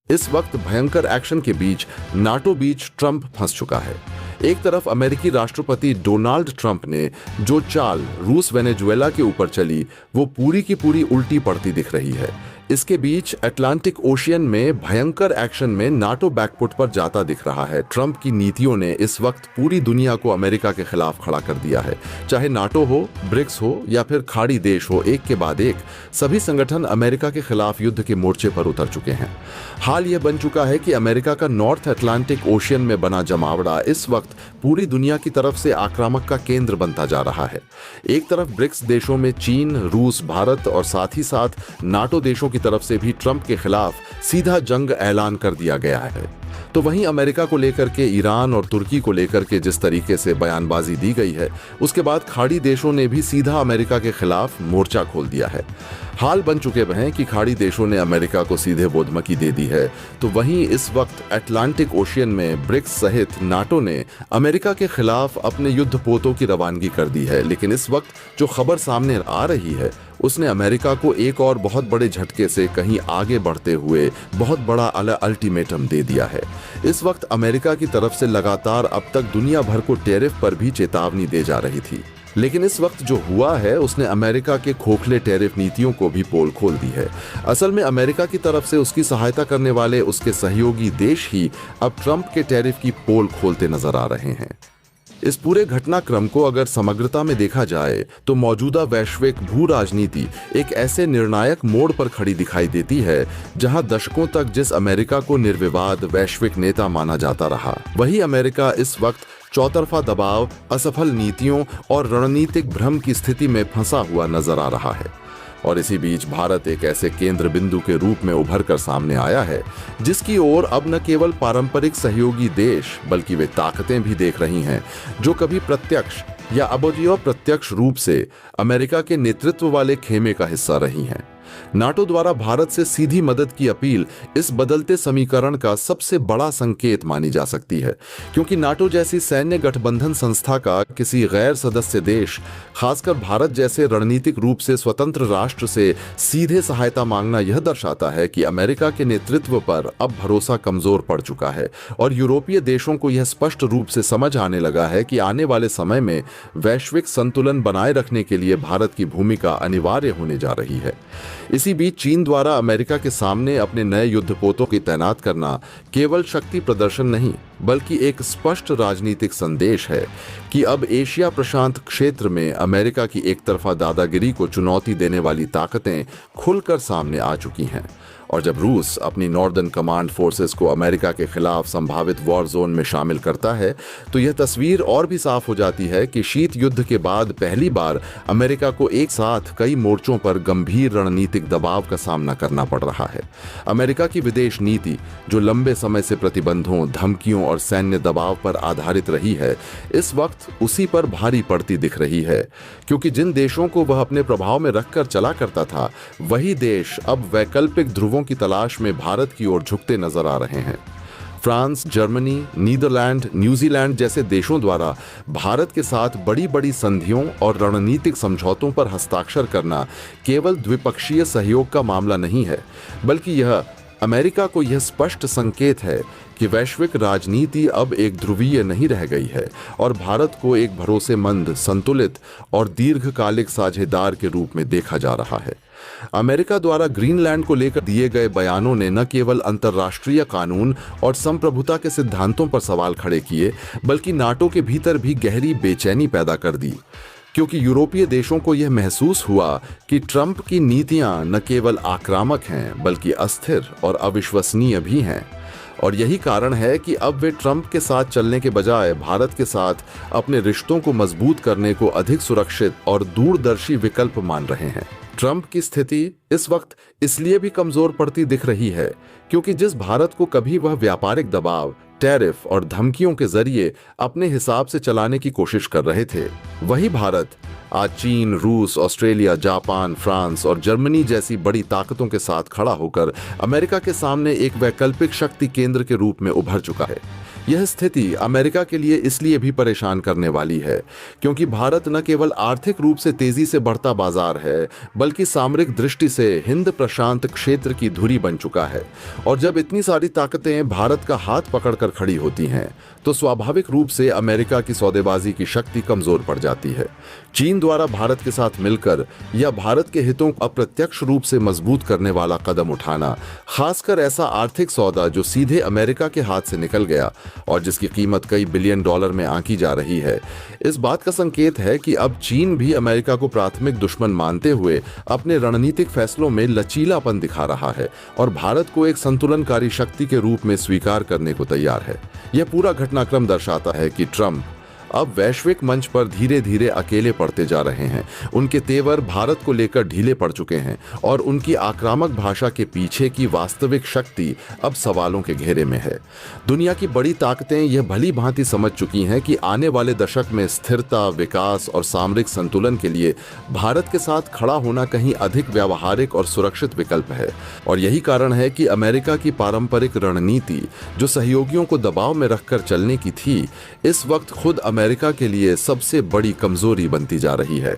इस वक्त भयंकर एक्शन के बीच नाटो बीच ट्रंप फंस चुका है। एक तरफ अमेरिकी राष्ट्रपति डोनाल्ड ट्रंप ने जो चाल रूस वेनेजुएला के ऊपर चली वो पूरी की पूरी उल्टी पड़ती दिख रही है। इसके बीच अटलांटिक ओशियन में भयंकर एक्शन में नाटो बैकफुट पर जाता दिख रहा है। ट्रंप की नीतियों ने इस वक्त पूरी दुनिया को अमेरिका के खिलाफ खड़ा कर दिया है। चाहे नाटो हो, ब्रिक्स हो या फिर खाड़ी देश हो, एक के बाद एक सभी संगठन अमेरिका के खिलाफ युद्ध के मोर्चे पर उतर चुके हैं। हाल यह बन चुका है कि अमेरिका का नॉर्थ अटलांटिक ओशियन में बना जमावड़ा इस वक्त पूरी दुनिया की तरफ से आक्रामक का केंद्र बनता जा रहा है। एक तरफ ब्रिक्स देशों में चीन, रूस, भारत और साथ ही साथ नाटो देशों की तरफ से भी ट्रंप के खिलाफ सीधा जंग ऐलान कर दिया गया है। तो वहीं अमेरिका को लेकर के ईरान और तुर्की को लेकर के जिस तरीके से बयानबाजी दी गई है, उसके बाद खाड़ी देशों ने भी सीधा अमेरिका के खिलाफ मोर्चा खोल दिया है। हाल बन चुके हैं कि खाड़ी देशों ने अमेरिका को सीधे बोधमकी दे दी है। तो वहीं इस वक्त अटलांटिक ओशियन में ब्रिक्स सहित नाटो ने अमेरिका के खिलाफ अपने युद्धपोतों की रवानगी कर दी है। लेकिन इस वक्त जो खबर सामने आ रही है उसने अमेरिका को एक और बहुत बड़े झटके से कहीं आगे बढ़ते हुए बहुत बड़ा अल्टीमेटम दे दिया है। इस वक्त अमेरिका की तरफ से लगातार अब तक दुनिया भर को टैरिफ पर भी चेतावनी दे जा रही थी, लेकिन इस वक्त जो हुआ है उसने अमेरिका के खोखले टैरिफ नीतियों को भी पोल खोल दी है। असल में अमेरिका की तरफ से उसकी सहायता करने वाले उसके सहयोगी देश ही अब ट्रंप के टैरिफ की पोल खोलते नजर आ रहे हैं। इस पूरे घटनाक्रम को अगर समग्रता में देखा जाए तो मौजूदा वैश्विक भू राजनीति एक ऐसे निर्णायक मोड़ पर खड़ी दिखाई देती है जहां दशकों तक जिस अमेरिका को निर्विवाद वैश्विक नेता माना जाता रहा, वही अमेरिका इस वक्त चौतरफा दबाव, असफल नीतियों और रणनीतिक भ्रम की स्थिति में फंसा हुआ नजर आ रहा है। और इसी बीच भारत एक ऐसे केंद्र बिंदु के रूप में उभर कर सामने आया है जिसकी ओर अब न केवल पारंपरिक सहयोगी देश बल्कि वे ताकतें भी देख रही हैं जो कभी प्रत्यक्ष या अप्रत्यक्ष रूप से अमेरिका के नेतृत्व वाले खेमे का हिस्सा रही हैं। नाटो द्वारा भारत से सीधी मदद की अपील इस बदलते समीकरण का सबसे बड़ा संकेत मानी जा सकती है, क्योंकि नाटो जैसी सैन्य गठबंधन संस्था का किसी गैर सदस्य देश, खासकर भारत जैसे रणनीतिक रूप से स्वतंत्र राष्ट्र से सीधे सहायता मांगना यह दर्शाता है कि अमेरिका के नेतृत्व पर अब भरोसा कमजोर पड़ चुका है और यूरोपीय देशों को यह स्पष्ट रूप से समझ आने लगा है कि आने वाले समय में वैश्विक संतुलन बनाए रखने के लिए भारत की भूमिका अनिवार्य होने जा रही है। इसी बीच चीन द्वारा अमेरिका के सामने अपने नए युद्धपोतों की तैनात करना केवल शक्ति प्रदर्शन नहीं बल्कि एक स्पष्ट राजनीतिक संदेश है कि अब एशिया प्रशांत क्षेत्र में अमेरिका की एक तरफा दादागिरी को चुनौती देने वाली ताकतें खुलकर सामने आ चुकी हैं। और जब रूस अपनी नॉर्दर्न कमांड फोर्सेस को अमेरिका के खिलाफ संभावित वॉर जोन में शामिल करता है तो यह तस्वीर और भी साफ हो जाती है कि शीत युद्ध के बाद पहली बार अमेरिका को एक साथ कई मोर्चों पर गंभीर रणनीतिक दबाव का सामना करना पड़ रहा है। अमेरिका की विदेश नीति जो लंबे समय से प्रतिबंधों, धमकियों और सैन्य दबाव पर आधारित रही है, इस वक्त उसी पर भारी पड़ती दिख रही है, क्योंकि जिन देशों को वह अपने प्रभाव में रखकर चला करता था वही देश अब वैकल्पिक ध्रुवों की तलाश में भारत की ओर झुकते नजर आ रहे हैं। फ्रांस, जर्मनी, नीदरलैंड, न्यूजीलैंड जैसे देशों द्वारा भारत के साथ बड़ी बड़ी संधियों और रणनीतिक समझौतों पर हस्ताक्षर करना केवल द्विपक्षीय सहयोग का मामला नहीं है, बल्कि यह अमेरिका को यह स्पष्ट संकेत है कि वैश्विक राजनीति अब एक ध्रुवीय नहीं रह गई है और भारत को एक भरोसेमंद, संतुलित और दीर्घकालिक साझेदार के रूप में देखा जा रहा है। अमेरिका द्वारा ग्रीनलैंड को लेकर दिए गए बयानों ने न केवल अंतर्राष्ट्रीय कानून और संप्रभुता के सिद्धांतों पर सवाल खड़े किए बल्कि नाटो के भीतर भी गहरी बेचैनी पैदा कर दी, क्योंकि यूरोपीय देशों को यह महसूस हुआ कि ट्रंप की नीतियां न केवल आक्रामक हैं बल्कि अस्थिर और अविश्वसनीय भी हैं। और यही कारण है कि अब वे ट्रंप के साथ चलने के बजाय भारत के साथ अपने रिश्तों को मजबूत करने को अधिक सुरक्षित और दूरदर्शी विकल्प मान रहे हैं। ट्रंप की स्थिति इस वक्त इसलिए भी कमजोर पड़ती दिख रही है क्योंकि जिस भारत को कभी वह व्यापारिक दबाव, टैरिफ और धमकियों के जरिए अपने हिसाब से चलाने की कोशिश कर रहे थे, वही भारत आज चीन, रूस, ऑस्ट्रेलिया, जापान, फ्रांस और जर्मनी जैसी बड़ी ताकतों के साथ खड़ा होकर अमेरिका के सामने एक वैकल्पिक शक्ति केंद्र के रूप में उभर चुका है। यह स्थिति अमेरिका के लिए इसलिए भी परेशान करने वाली है क्योंकि भारत न केवल आर्थिक रूप से तेजी से बढ़ता बाजार है, बल्कि सामरिक दृष्टि से हिंद प्रशांत क्षेत्र की धुरी बन चुका है। और जब इतनी सारी ताकतें भारत का हाथ पकड़कर खड़ी होती हैं, तो स्वाभाविक रूप से अमेरिका की सौदेबाजी की शक्ति कमजोर पड़ जाती है। चीन द्वारा भारत के साथ मिलकर या भारत के हितों को अप्रत्यक्ष रूप से मजबूत करने वाला कदम उठाना, खासकर ऐसा आर्थिक सौदा जो सीधे अमेरिका के हाथ से निकल गया और जिसकी कीमत कई बिलियन डॉलर में आंकी जा रही है, इस बात का संकेत है कि अब चीन भी अमेरिका को प्राथमिक दुश्मन मानते हुए अपने रणनीतिक फैसलों में लचीलापन दिखा रहा है और भारत को एक संतुलनकारी शक्ति के रूप में स्वीकार करने को तैयार है। यह पूरा घटनाक्रम दर्शाता है कि ट्रंप अब वैश्विक मंच पर धीरे धीरे अकेले पड़ते जा रहे हैं। उनके तेवर भारत को लेकर ढीले पड़ चुके हैं और उनकी आक्रामक भाषा के पीछे की वास्तविक शक्ति अब सवालों के घेरे में है। दुनिया की बड़ी ताकतें यह भली भांति समझ चुकी हैं कि आने वाले दशक में स्थिरता, विकास और सामरिक संतुलन के लिए भारत के साथ खड़ा होना कहीं अधिक व्यावहारिक और सुरक्षित विकल्प है। और यही कारण है कि अमेरिका की पारंपरिक रणनीति, जो सहयोगियों को दबाव में रखकर चलने की थी, इस वक्त खुद अमेरिका के लिए सबसे बड़ी कमजोरी बनती जा रही है।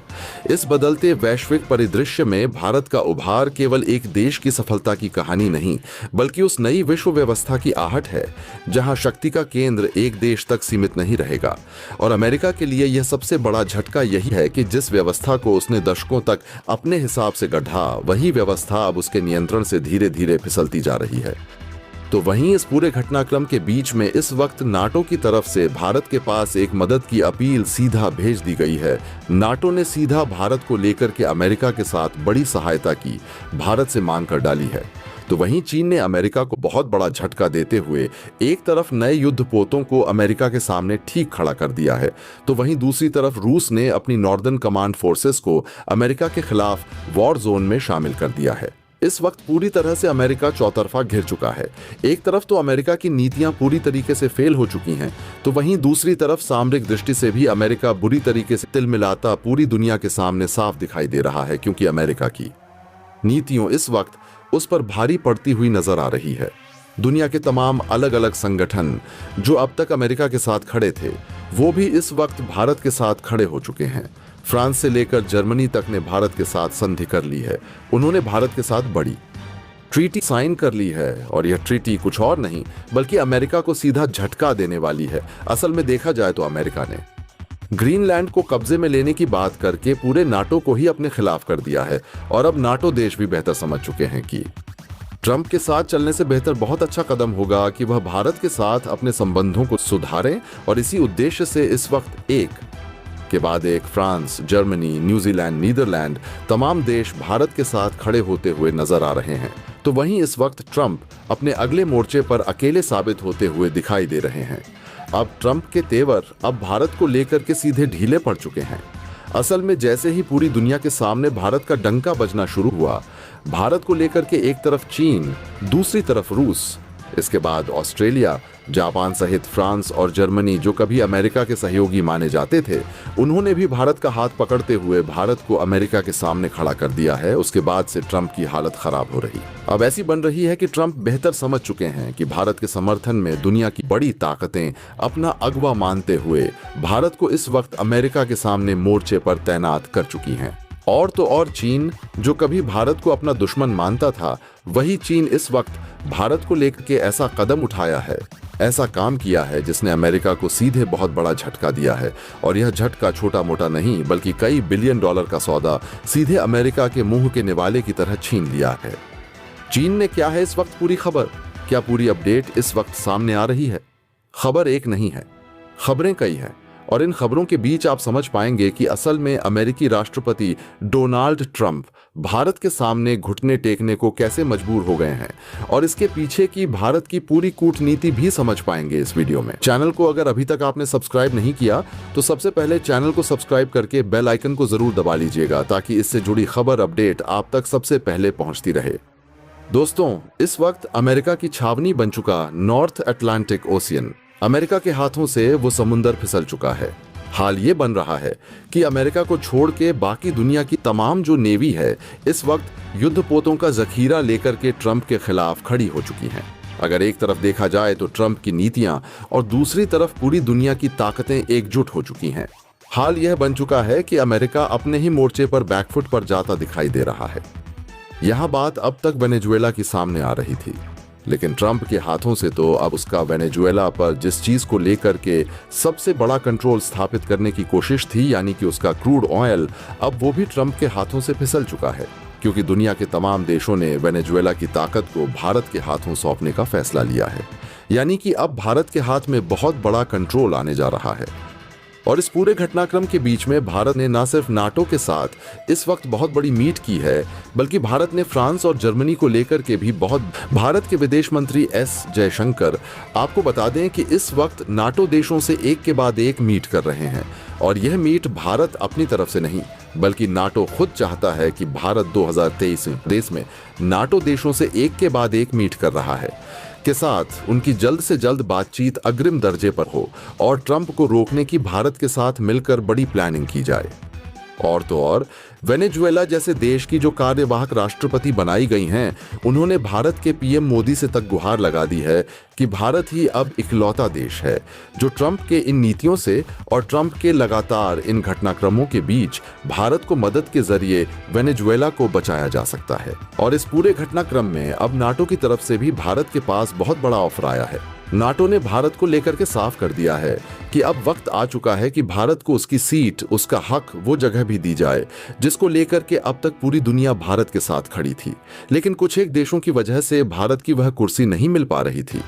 इस बदलते वैश्विक परिदृश्य में भारत का उभार केवल एक देश की सफलता की कहानी नहीं, बल्कि उस नई विश्व व्यवस्था की आहट है जहां शक्ति का केंद्र एक देश तक सीमित नहीं रहेगा। और अमेरिका के लिए यह सबसे बड़ा झटका यही है कि जिस व्यवस्था को उसने दशकों तक अपने हिसाब से गढ़ा, वही व्यवस्था अब उसके नियंत्रण से धीरे धीरे फिसलती जा रही है। तो वहीं इस पूरे घटनाक्रम के बीच में इस वक्त नाटो की तरफ से भारत के पास एक मदद की अपील सीधा भेज दी गई है। नाटो ने सीधा भारत को लेकर के अमेरिका के साथ बड़ी सहायता की भारत से मांग कर डाली है। तो वहीं चीन ने अमेरिका को बहुत बड़ा झटका देते हुए एक तरफ नए युद्धपोतों को अमेरिका के सामने ठीक खड़ा कर दिया है, तो वहीं दूसरी तरफ रूस ने अपनी नॉर्दर्न कमांड फोर्सेस को अमेरिका के खिलाफ वॉर जोन में शामिल कर दिया है। इस वक्त पूरी तरह से अमेरिका चौतरफा घिर चुका है। एक तरफ तो अमेरिका की नीतियां पूरी तरीके से फेल हो चुकी हैं, तो वहीं दूसरी तरफ सामरिक दृष्टि से भी अमेरिका बुरी तरीके से तिलमिलाता पूरी दुनिया के सामने साफ दिखाई दे रहा है, क्योंकि अमेरिका की नीतियों इस वक्त उस पर भारी पड़ती हुई नजर आ रही है। दुनिया के तमाम अलग अलग संगठन जो अब तक अमेरिका के साथ खड़े थे, वो भी इस वक्त भारत के साथ खड़े हो चुके हैं। फ्रांस से लेकर जर्मनी तक ने भारत के साथ संधि कर ली है। उन्होंने भारत के साथ बड़ी ट्रीटी साइन कर ली है और यह ट्रीटी कुछ और नहीं बल्कि अमेरिका को सीधा झटका देने वाली है। असल में देखा जाए तो अमेरिका ने ग्रीनलैंड को कब्जे में लेने की बात करके पूरे नाटो को ही अपने खिलाफ कर दिया है। और अब नाटो देश भी बेहतर समझ चुके हैं कि ट्रंप के साथ चलने से बेहतर बहुत अच्छा कदम होगा कि वह भारत के साथ अपने संबंधों को सुधारें। और इसी उद्देश्य से इस वक्त एक के बाद एक फ्रांस, जर्मनी, न्यूजीलैंड, नीदरलैंड तमाम देश भारत के साथ खड़े होते हुए नजर आ रहे हैं। तो वहीं इस वक्त ट्रंप अपने अगले मोर्चे पर अकेले साबित होते हुए दिखाई दे रहे हैं। अब ट्रंप के तेवर अब भारत को लेकर के सीधे ढीले पड़ चुके हैं। असल में जैसे ही पूरी दुनिया के सामने भारत का डंका बजना शुरू हुआ, भारत को लेकर के एक तरफ चीन, दूसरी तरफ रूस, इसके बाद ऑस्ट्रेलिया, जापान सहित फ्रांस और जर्मनी जो कभी अमेरिका के सहयोगी माने जाते थे, उन्होंने भी भारत का हाथ पकड़ते हुए भारत को अमेरिका के सामने खड़ा कर दिया है। उसके बाद से ट्रंप की हालत खराब हो रही। अब ऐसी बन रही है कि ट्रंप बेहतर समझ चुके हैं कि भारत के समर्थन में दुनिया की बड़ी ताकतें अपना अगवा मानते हुए भारत को इस वक्त अमेरिका के सामने मोर्चे पर तैनात कर चुकी हैं। और तो और चीन, जो कभी भारत को अपना दुश्मन मानता था, वही चीन इस वक्त भारत को लेकर के ऐसा कदम उठाया है, ऐसा काम किया है जिसने अमेरिका को सीधे बहुत बड़ा झटका दिया है। और यह झटका छोटा मोटा नहीं बल्कि कई बिलियन डॉलर का सौदा सीधे अमेरिका के मुंह के निवाले की तरह छीन लिया है। चीन ने क्या है इस वक्त पूरी खबर, क्या पूरी अपडेट इस वक्त सामने आ रही है? खबर एक नहीं है, खबरें कई हैं। और इन खबरों के बीच आप समझ पाएंगे कि असल में अमेरिकी राष्ट्रपति डोनाल्ड ट्रंप भारत के सामने घुटने टेकने को कैसे मजबूर हो गए हैं। और इसके पीछे की भारत की पूरी कूटनीति भी समझ पाएंगे इस वीडियो में। चैनल को अगर अभी तक आपने सब्सक्राइब नहीं किया तो सबसे पहले चैनल को सब्सक्राइब करके बेल आइकन को जरूर दबा लीजिएगा, ताकि इससे जुड़ी खबर अपडेट आप तक सबसे पहले पहुंचती रहे। दोस्तों, इस वक्त अमेरिका की छावनी बन चुका नॉर्थ अटलांटिक ओशियन, अमेरिका के हाथों से वो समुंदर फिसल चुका है। हाल ये बन रहा है कि अमेरिका को छोड़ के बाकी दुनिया की तमाम जो नेवी है इस वक्त युद्धपोतों का जखीरा लेकर के ट्रंप के खिलाफ खड़ी हो चुकी हैं। अगर एक तरफ देखा जाए तो ट्रंप की नीतियां और दूसरी तरफ पूरी दुनिया की ताकतें एकजुट हो चुकी हैं। हाल यह बन चुका है कि अमेरिका अपने ही मोर्चे पर बैकफुट पर जाता दिखाई दे रहा है। यह बात अब तक वेनेजुएला की सामने आ रही थी, लेकिन ट्रंप के हाथों से तो अब उसका वेनेजुएला पर जिस चीज को लेकर के सबसे बड़ा कंट्रोल स्थापित करने की कोशिश थी, यानी कि उसका क्रूड ऑयल, अब वो भी ट्रंप के हाथों से फिसल चुका है, क्योंकि दुनिया के तमाम देशों ने वेनेजुएला की ताकत को भारत के हाथों सौंपने का फैसला लिया है। यानी कि अब भारत के हाथ में बहुत बड़ा कंट्रोल आने जा रहा है। और इस पूरे घटनाक्रम के बीच में भारत ने न सिर्फ नाटो के साथ इस वक्त बहुत बड़ी मीट की है, बल्कि भारत ने फ्रांस और जर्मनी को लेकर के भी भारत के विदेश मंत्री एस जयशंकर, आपको बता दें कि इस वक्त नाटो देशों से एक के बाद एक मीट कर रहे हैं। और यह मीट भारत अपनी तरफ से नहीं, बल्कि नाटो खुद चाहता है कि भारत 2023 में नाटो देशों से एक के बाद एक मीट कर रहा है के साथ उनकी जल्द से जल्द बातचीत अग्रिम दर्जे पर हो और ट्रंप को रोकने की भारत के साथ मिलकर बड़ी प्लानिंग की जाए। और तो और वेनेजुएला जैसे देश की जो कार्यवाहक राष्ट्रपति बनाई गई हैं, उन्होंने भारत के पीएम मोदी से तक गुहार लगा दी है कि भारत ही अब इकलौता देश है जो ट्रंप के इन नीतियों से और ट्रंप के लगातार इन घटनाक्रमों के बीच भारत को मदद के जरिए वेनेजुएला को बचाया जा सकता है। और इस पूरे घटनाक्रम में अब नाटो की तरफ से भी भारत के पास बहुत बड़ा ऑफर आया है। नाटो ने भारत को लेकर के साफ कर दिया है कि अब वक्त आ चुका है कि भारत को उसकी सीट, उसका हक, वो जगह भी दी जाए जिसको लेकर के अब तक पूरी दुनिया भारत के साथ खड़ी थी, लेकिन कुछ एक देशों की वजह से भारत की वह कुर्सी नहीं मिल पा रही थी।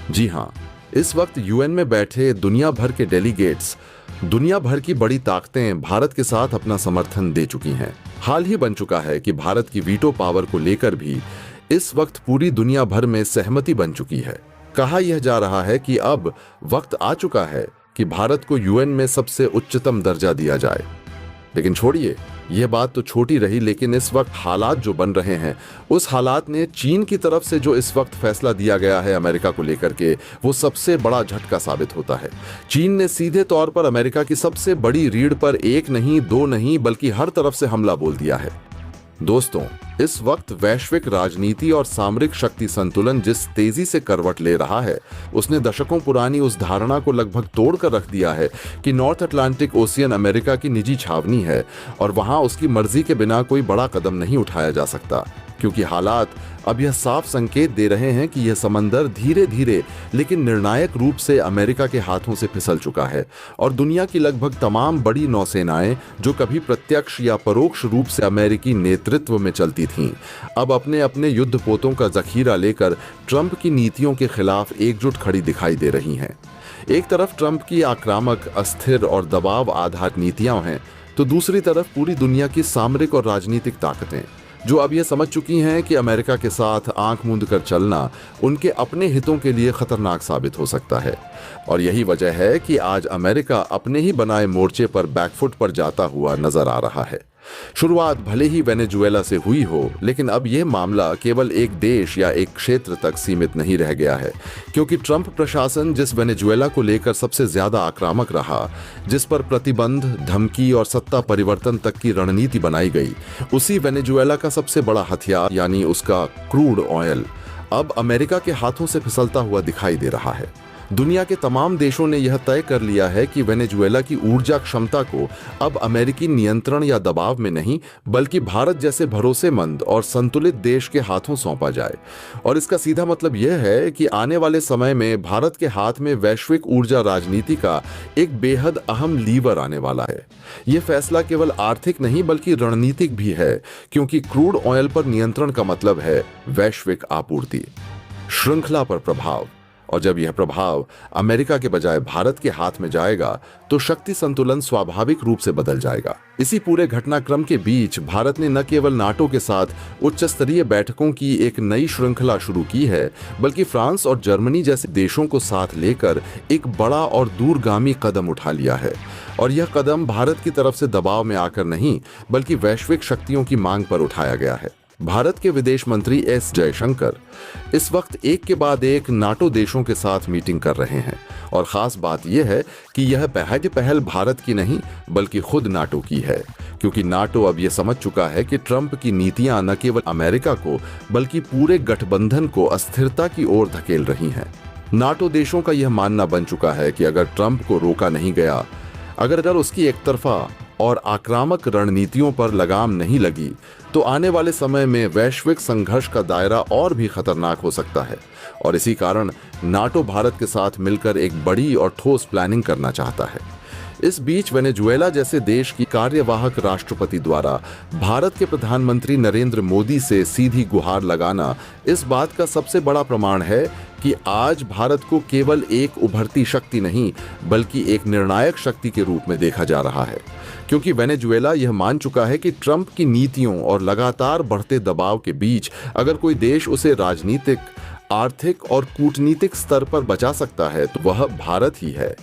जी हाँ, इस वक्त यूएन में बैठे दुनिया भर के डेलीगेट्स, दुनिया भर की बड़ी ताकतें भारत के साथ अपना समर्थन दे चुकी हैं। हाल ही बन चुका है कि भारत की वीटो पावर को लेकर भी इस वक्त पूरी दुनिया भर में सहमति बन चुकी है। कहा यह जा रहा है कि अब वक्त आ चुका है कि भारत को यूएन में सबसे उच्चतम दर्जा दिया जाए। लेकिन छोड़िए, यह बात तो छोटी रही, लेकिन इस वक्त हालात जो बन रहे हैं, उस हालात ने चीन की तरफ से जो इस वक्त फैसला दिया गया है अमेरिका को लेकर के, वो सबसे बड़ा झटका साबित होता है। चीन ने सीधे तौर पर अमेरिका की सबसे बड़ी रीढ़ पर एक नहीं, दो नहीं, बल्कि हर तरफ से हमला बोल दिया है। दोस्तों, इस वक्त वैश्विक राजनीति और सामरिक शक्ति संतुलन जिस तेजी से करवट ले रहा है, उसने दशकों पुरानी उस धारणा को लगभग तोड़कर रख दिया है कि नॉर्थ अटलांटिक ओशियन अमेरिका की निजी छावनी है और वहां उसकी मर्जी के बिना कोई बड़ा कदम नहीं उठाया जा सकता, क्योंकि हालात अब यह साफ संकेत दे रहे हैं कि यह समंदर धीरे धीरे लेकिन निर्णायक रूप से अमेरिका के हाथों से फिसल चुका है और दुनिया की लगभग तमाम बड़ी नौसेनाएं जो कभी प्रत्यक्ष या परोक्ष रूप से अमेरिकी नेतृत्व में चलती थीं, अब अपने अपने युद्धपोतों का जखीरा लेकर ट्रंप की नीतियों के खिलाफ एकजुट खड़ी दिखाई दे रही हैं। एक तरफ ट्रंप की आक्रामक, अस्थिर और दबाव आधारित नीतियां हैं, तो दूसरी तरफ पूरी दुनिया की सामरिक और राजनीतिक ताकतें जो अब यह समझ चुकी हैं कि अमेरिका के साथ आंख मूंद कर चलना उनके अपने हितों के लिए खतरनाक साबित हो सकता है। और यही वजह है कि आज अमेरिका अपने ही बनाए मोर्चे पर बैकफुट पर जाता हुआ नजर आ रहा है। शुरुआत भले ही वेनेजुएला से हुई हो, लेकिन अब यह मामला केवल एक देश या एक क्षेत्र तक सीमित नहीं रह गया है, क्योंकि ट्रंप प्रशासन जिस वेनेजुएला को लेकर सबसे ज्यादा आक्रामक रहा, जिस पर प्रतिबंध, धमकी और सत्ता परिवर्तन तक की रणनीति बनाई गई, उसी वेनेजुएला का सबसे बड़ा हथियार यानी उसका क्रूड ऑयल अब अमेरिका के हाथों से फिसलता हुआ दिखाई दे रहा है। दुनिया के तमाम देशों ने यह तय कर लिया है कि वेनेजुएला की ऊर्जा क्षमता को अब अमेरिकी नियंत्रण या दबाव में नहीं, बल्कि भारत जैसे भरोसेमंद और संतुलित देश के हाथों सौंपा जाए। और इसका सीधा मतलब यह है कि आने वाले समय में भारत के हाथ में वैश्विक ऊर्जा राजनीति का एक बेहद अहम लीवर आने वाला है। यह फैसला केवल आर्थिक नहीं बल्कि रणनीतिक भी है, क्योंकि क्रूड ऑयल पर नियंत्रण का मतलब है वैश्विक आपूर्ति श्रृंखला पर प्रभाव। और जब यह प्रभाव अमेरिका के बजाय भारत के हाथ में जाएगा तो शक्ति संतुलन स्वाभाविक रूप से बदल जाएगा। इसी पूरे घटनाक्रम के बीच भारत ने न केवल नाटो के साथ उच्च स्तरीय बैठकों की एक नई श्रृंखला शुरू की है, बल्कि फ्रांस और जर्मनी जैसे देशों को साथ लेकर एक बड़ा और दूरगामी कदम उठा लिया है। और यह कदम भारत की तरफ से दबाव में आकर नहीं, बल्कि वैश्विक शक्तियों की मांग पर उठाया गया है। भारत के विदेश मंत्री एस जयशंकर इस वक्त एक के बाद एक नाटो देशों के साथ मीटिंग कर रहे हैं और खास बात यह है कि यह पहल भारत की नहीं बल्कि खुद नाटो की है, क्योंकि नाटो अब यह समझ चुका है कि ट्रंप की नीतियां न केवल अमेरिका को बल्कि पूरे गठबंधन को अस्थिरता की ओर धकेल रही हैं। नाटो देशों का यह मानना बन चुका है कि अगर ट्रंप को रोका नहीं गया, अगर उसकी एकतरफा और आक्रामक रणनीतियों पर लगाम नहीं लगी, तो आने वाले समय में वैश्विक संघर्ष का दायरा और भी खतरनाक हो सकता है। और इसी कारण नाटो भारत के साथ मिलकर एक बड़ी और ठोस प्लानिंग करना चाहता है। इस बीच वेनेजुएला जैसे देश की कार्यवाहक राष्ट्रपति द्वारा भारत के प्रधानमंत्री नरेंद्र मोदी से सीधी गुहार लगाना इस बात का सबसे बड़ा प्रमाण है कि आज भारत को केवल एक उभरती शक्ति नहीं बल्कि एक निर्णायक शक्ति के रूप में देखा जा रहा है, क्योंकि वेनेजुएला यह मान चुका है कि ट्रंप की नीतियों और लगातार बढ़ते दबाव के बीच अगर कोई देश उसे राजनीतिक, आर्थिक और कूटनीतिक स्तर पर बचा सकता है तो वह भारत ही है।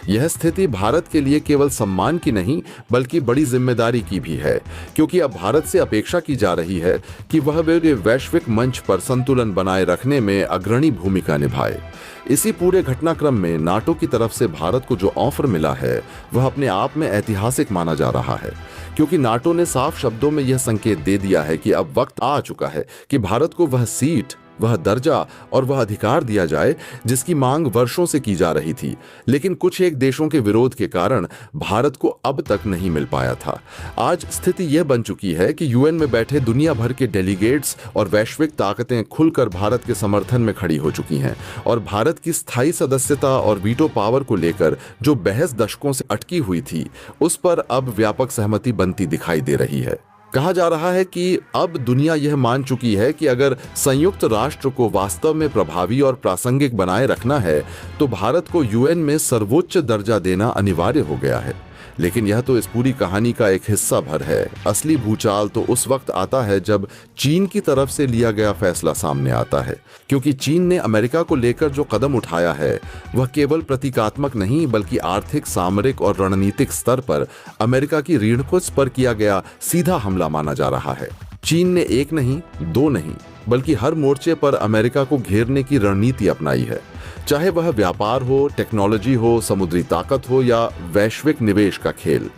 यह स्थिति भारत के लिए केवल सम्मान की नहीं बल्कि बड़ी जिम्मेदारी की भी है, क्योंकि अब भारत से अपेक्षा की जा रही है कि वह वैश्विक मंच पर संतुलन बनाए रखने में अग्रणी भूमिका निभाए। इसी पूरे घटनाक्रम में नाटो की तरफ से भारत को जो ऑफर मिला है वह अपने आप में ऐतिहासिक माना जा रहा है, क्योंकि नाटो ने साफ शब्दों में यह संकेत दे दिया है कि अब वक्त आ चुका है कि भारत को वह सीट, वह दर्जा और वह अधिकार दिया जाए जिसकी मांग वर्षों से की जा रही थी, लेकिन कुछ एक देशों के विरोध के कारण भारत को अब तक नहीं मिल पाया था। आज स्थिति यह बन चुकी है कि यूएन में बैठे दुनिया भर के डेलीगेट्स और वैश्विक ताकतें खुलकर भारत के समर्थन में खड़ी हो चुकी हैं और भारत की स्थायी सदस्यता और वीटो पावर को लेकर जो बहस दशकों से अटकी हुई थी उस पर अब व्यापक सहमति बनती दिखाई दे रही है। कहा जा रहा है कि अब दुनिया यह मान चुकी है कि अगर संयुक्त राष्ट्र को वास्तव में प्रभावी और प्रासंगिक बनाए रखना है तो भारत को यूएन में सर्वोच्च दर्जा देना अनिवार्य हो गया है। लेकिन यह तो इस पूरी कहानी का एक हिस्सा भर है। असली भूचाल तो उस वक्त आता है जब चीन की तरफ से लिया गया फैसला सामने आता है, क्योंकि चीन ने अमेरिका को लेकर जो कदम उठाया है वह केवल प्रतीकात्मक नहीं बल्कि आर्थिक, सामरिक और रणनीतिक स्तर पर अमेरिका की रीढ़ पर किया गया सीधा हमला माना जा रहा है। चीन ने एक नहीं, दो नहीं बल्कि हर मोर्चे पर अमेरिका को घेरने की रणनीति अपनाई है, चाहे वह व्यापार हो, टेक्नोलॉजी हो, समुद्री ताकत हो या वैश्विक निवेश का खेल।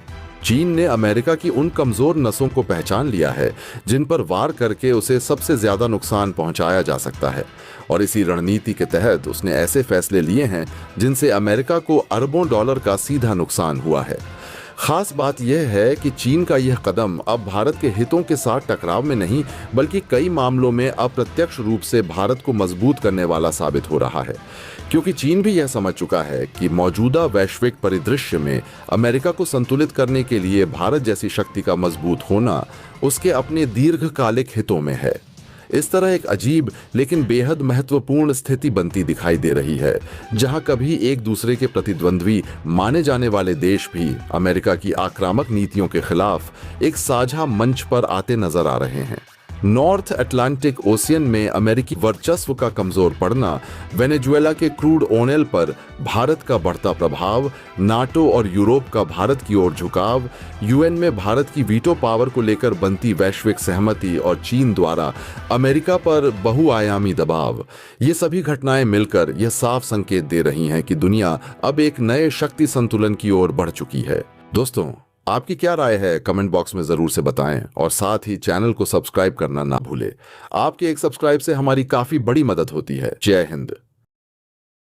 चीन ने अमेरिका की उन कमजोर नसों को पहचान लिया है जिन पर वार करके उसे सबसे ज्यादा नुकसान पहुंचाया जा सकता है, और इसी रणनीति के तहत उसने ऐसे फैसले लिए हैं जिनसे अमेरिका को अरबों डॉलर का सीधा नुकसान हुआ है। खास बात यह है कि चीन का यह कदम अब भारत के हितों के साथ टकराव में नहीं बल्कि कई मामलों में अप्रत्यक्ष रूप से भारत को मजबूत करने वाला साबित हो रहा है, क्योंकि चीन भी यह समझ चुका है कि मौजूदा वैश्विक परिदृश्य में अमेरिका को संतुलित करने के लिए भारत जैसी शक्ति का मजबूत होना उसके अपने दीर्घकालिक हितों में है। इस तरह एक अजीब लेकिन बेहद महत्वपूर्ण स्थिति बनती दिखाई दे रही है, जहां कभी एक दूसरे के प्रतिद्वंद्वी माने जाने वाले देश भी अमेरिका की आक्रामक नीतियों के खिलाफ एक साझा मंच पर आते नजर आ रहे हैं। नॉर्थ अटलांटिक ओशियन में अमेरिकी वर्चस्व का कमजोर पड़ना, वेनेजुएला के क्रूड ऑयल पर भारत का बढ़ता प्रभाव, नाटो और यूरोप का भारत की ओर झुकाव, यूएन में भारत की वीटो पावर को लेकर बनती वैश्विक सहमति और चीन द्वारा अमेरिका पर बहुआयामी दबाव, ये सभी घटनाएं मिलकर यह साफ संकेत दे रही हैं कि दुनिया अब एक नए शक्ति संतुलन की ओर बढ़ चुकी है। दोस्तों, आपकी क्या राय है कमेंट बॉक्स में जरूर से बताएं और साथ ही चैनल को सब्सक्राइब करना ना भूलें। आपके एक सब्सक्राइब से हमारी काफी बड़ी मदद होती है। जय हिंद।